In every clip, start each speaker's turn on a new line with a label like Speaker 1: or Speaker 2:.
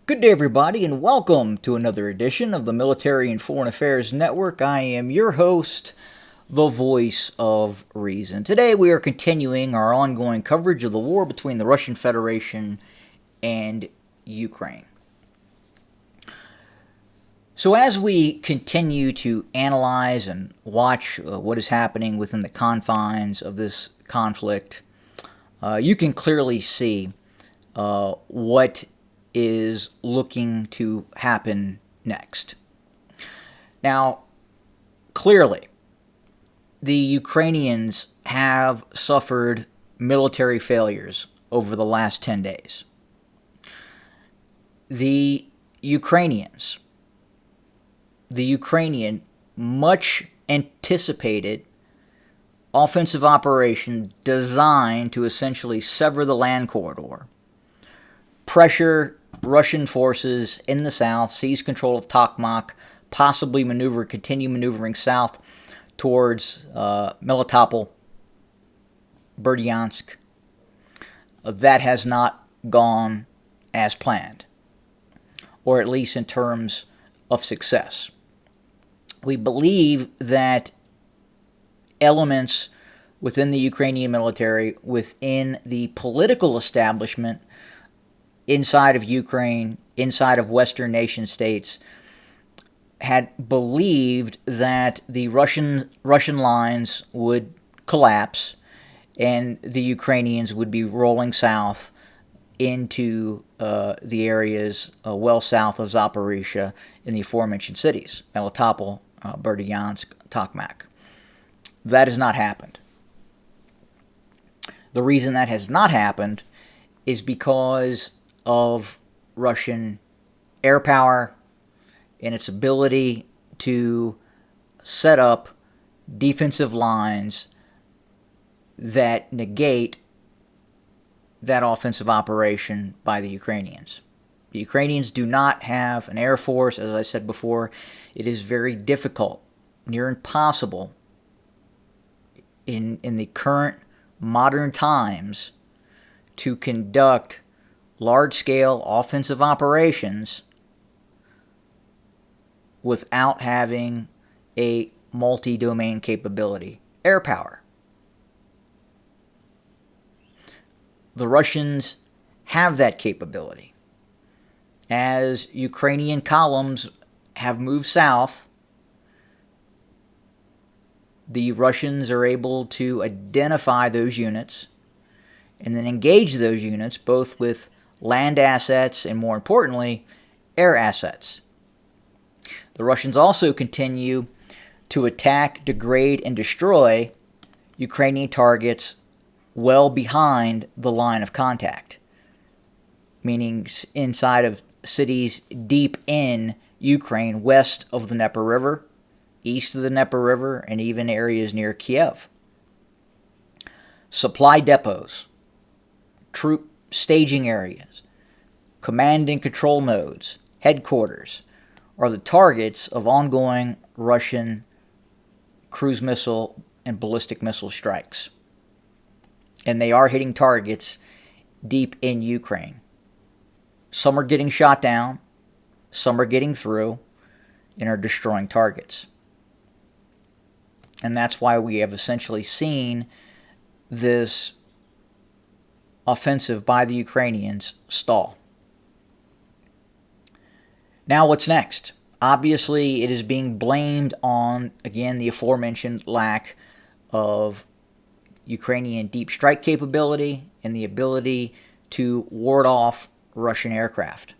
Speaker 1: Good day, everybody, and welcome to another edition of the Military and Foreign Affairs Network. I am your host, the voice of reason. Today, we are continuing our ongoing coverage of the war between the Russian Federation and Ukraine. So, as we continue to analyze and watch what is happening within the confines of this conflict, you can clearly see what is looking to happen next. Now, clearly, the Ukrainians have suffered military failures over the last 10 days. The Ukrainian much anticipated offensive operation designed to essentially sever the land corridor, pressure Russian forces in the south, seize control of Tokmak, possibly continue maneuvering south towards Melitopol, Berdyansk. That has not gone as planned, or at least in terms of success. We believe that elements within the Ukrainian military, within the political establishment, inside of Ukraine, inside of Western nation states, had believed that the Russian lines would collapse and the Ukrainians would be rolling south into the areas well south of Zaporizhia in the aforementioned cities, Melitopol, Berdyansk, Tokmak. That has not happened. The reason that has not happened is because of Russian air power and its ability to set up defensive lines that negate that offensive operation by the Ukrainians. The Ukrainians do not have an air force, as I said before. It is very difficult, near impossible, in the current modern times to conduct large-scale offensive operations without having a multi-domain capability, air power. The Russians have that capability. As Ukrainian columns have moved south, the Russians are able to identify those units and then engage those units both with land assets and, more importantly, air assets. The Russians also continue to attack, degrade, and destroy Ukrainian targets well behind the line of contact, meaning inside of cities deep in Ukraine, west of the Dnieper River, east of the Dnieper River, and even areas near Kiev. Supply depots, troop staging areas, command and control nodes, headquarters are the targets of ongoing Russian cruise missile and ballistic missile strikes. And they are hitting targets deep in Ukraine. Some are getting shot down, some are getting through, and are destroying targets. And that's why we have essentially seen this offensive by the Ukrainians stall. Now, what's next? Obviously, it is being blamed on, again, the aforementioned lack of Ukrainian deep strike capability and the ability to ward off Russian aircraft,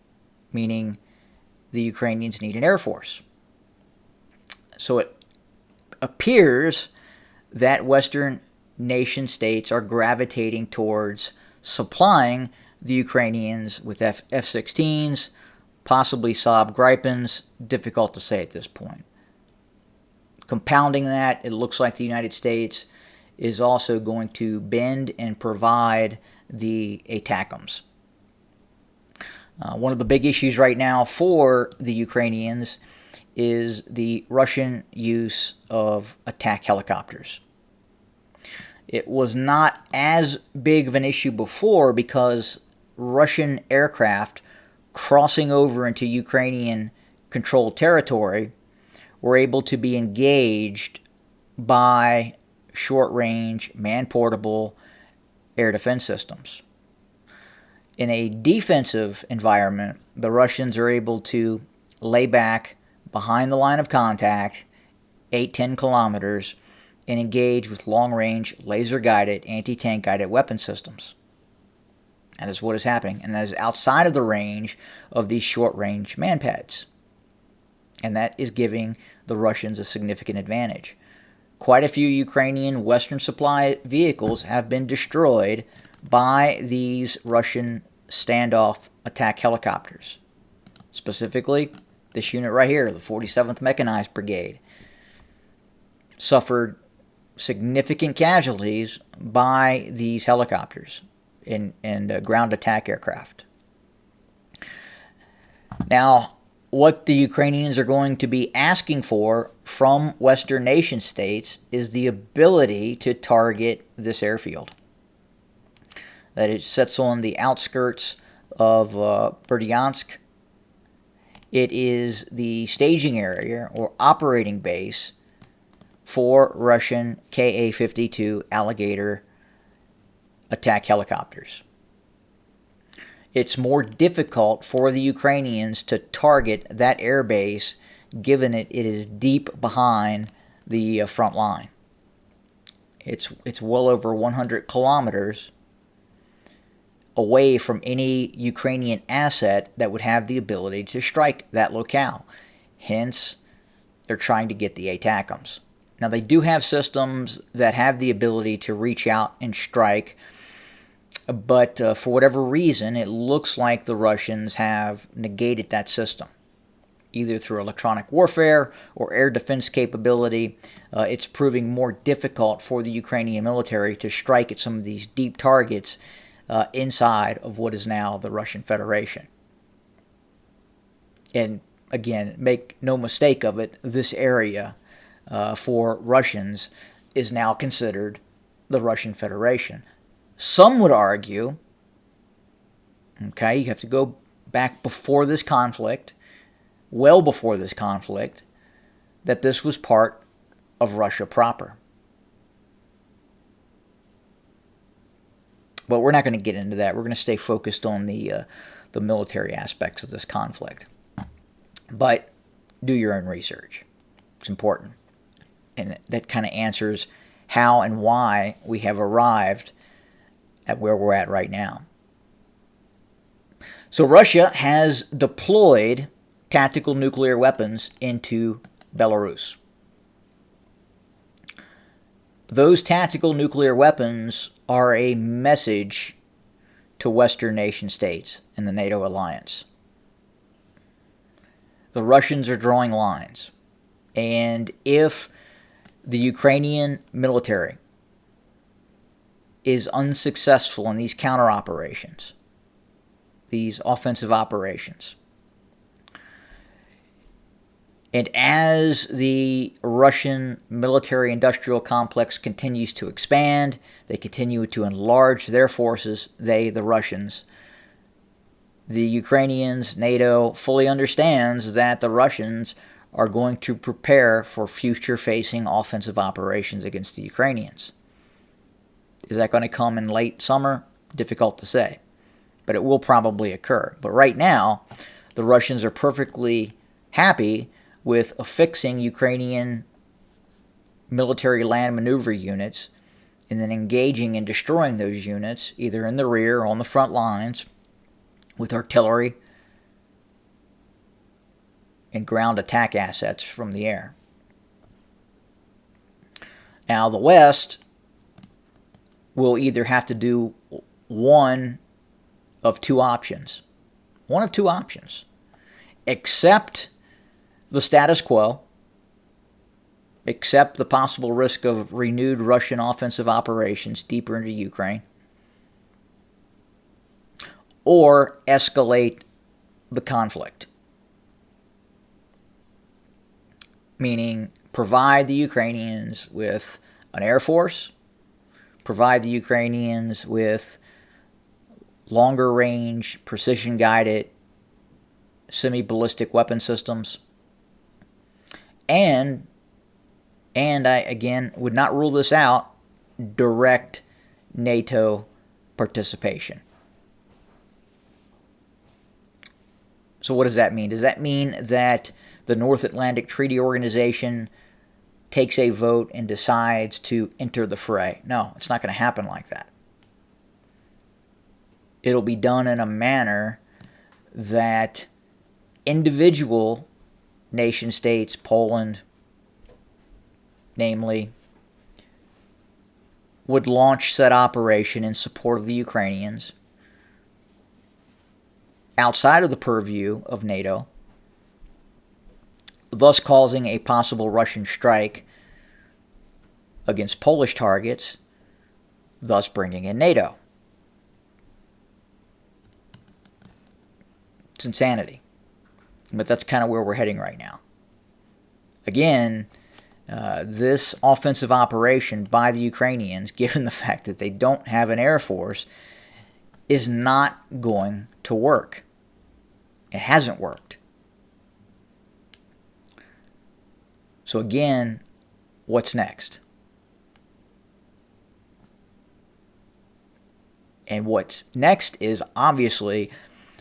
Speaker 1: meaning the Ukrainians need an air force. So it appears that Western nation states are gravitating towards supplying the Ukrainians with F-16s, possibly Saab Gripens, difficult to say at this point. Compounding that, it looks like the United States is also going to bend and provide the ATACMS. One of the big issues right now for the Ukrainians is the Russian use of attack helicopters. It was not as big of an issue before because Russian aircraft crossing over into Ukrainian controlled territory were able to be engaged by short-range, man-portable air defense systems. In a defensive environment, the Russians are able to lay back behind the line of contact 8-10 kilometers and engage with long-range, laser-guided, anti-tank guided weapon systems. That is what is happening, and that is outside of the range of these short-range manpads. And that is giving the Russians a significant advantage. Quite a few Ukrainian Western supply vehicles have been destroyed by these Russian standoff attack helicopters. Specifically, this unit right here, the 47th Mechanized Brigade, suffered significant casualties by these helicopters and ground attack aircraft. Now, what the Ukrainians are going to be asking for from Western nation states is the ability to target this airfield. That it sits on the outskirts of Berdyansk. It is the staging area or operating base for Russian Ka-52 Alligator attack helicopters. It's more difficult for the Ukrainians to target that air base given it is deep behind the front line. It's well over 100 kilometers away from any Ukrainian asset that would have the ability to strike that locale. Hence, they're trying to get the ATACMS. Now, they do have systems that have the ability to reach out and strike, but for whatever reason, it looks like the Russians have negated that system, either through electronic warfare or air defense capability. It's proving more difficult for the Ukrainian military to strike at some of these deep targets inside of what is now the Russian Federation. And again, make no mistake of it, this area for Russians is now considered the Russian Federation. Some would argue, okay, you have to go back before this conflict, well before this conflict, that this was part of Russia proper. But we're not going to get into that. We're going to stay focused on the military aspects of this conflict. But do your own research. It's important. And that kind of answers how and why we have arrived at where we're at right now. So Russia has deployed tactical nuclear weapons into Belarus. Those tactical nuclear weapons are a message to Western nation states and the NATO alliance. The Russians are drawing lines. And if the Ukrainian military is unsuccessful in these counter operations, these offensive operations, and as the Russian military-industrial complex continues to expand, they continue to enlarge their forces, the Russians, the Ukrainians, NATO, fully understands that the Russians are going to prepare for future-facing offensive operations against the Ukrainians. Is that going to come in late summer? Difficult to say, but it will probably occur. But right now, the Russians are perfectly happy with affixing Ukrainian military land maneuver units and then engaging and destroying those units either in the rear or on the front lines with artillery and ground attack assets from the air. Now, the West will either have to do one of two options. One of two options. Accept the status quo, accept the possible risk of renewed Russian offensive operations deeper into Ukraine, or escalate the conflict. Meaning, provide the Ukrainians with an air force, provide the Ukrainians with longer range, precision-guided semi-ballistic weapon systems. And I, again, would not rule this out, direct NATO participation. So what does that mean? Does that mean that the North Atlantic Treaty Organization takes a vote and decides to enter the fray? No, it's not going to happen like that. It'll be done in a manner that individual nation states, Poland, namely, would launch said operation in support of the Ukrainians outside of the purview of NATO, thus causing a possible Russian strike against Polish targets, thus bringing in NATO. It's insanity. But that's kind of where we're heading right now. Again, this offensive operation by the Ukrainians, given the fact that they don't have an air force, is not going to work. It hasn't worked. So again, what's next? And what's next is obviously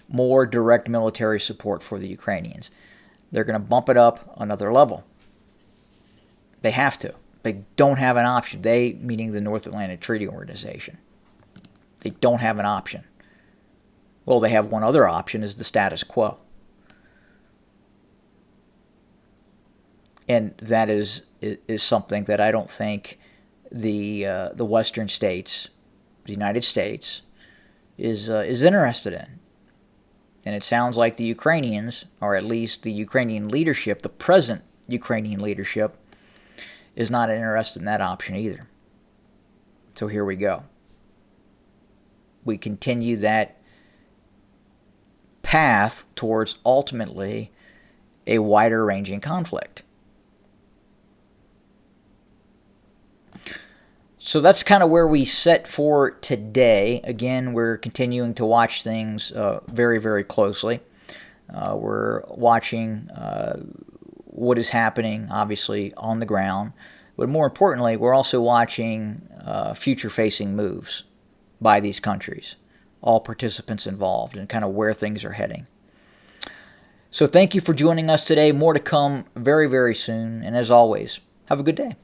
Speaker 1: more direct military support for the Ukrainians. They're going to bump it up another level. They have to. They don't have an option. They, meaning the North Atlantic Treaty Organization. They don't have an option. Well, they have one other option, is the status quo. And that is something that I don't think the Western states, the United States, is interested in. And it sounds like the Ukrainians, or at least the Ukrainian leadership, the present Ukrainian leadership, is not interested in that option either. So here we go. We continue that path towards ultimately a wider ranging conflict. So that's kind of where we set for today. Again, we're continuing to watch things very, very closely. We're watching what is happening, obviously, on the ground. But more importantly, we're also watching future-facing moves by these countries, all participants involved, and kind of where things are heading. So thank you for joining us today. More to come very, very soon. And as always, have a good day.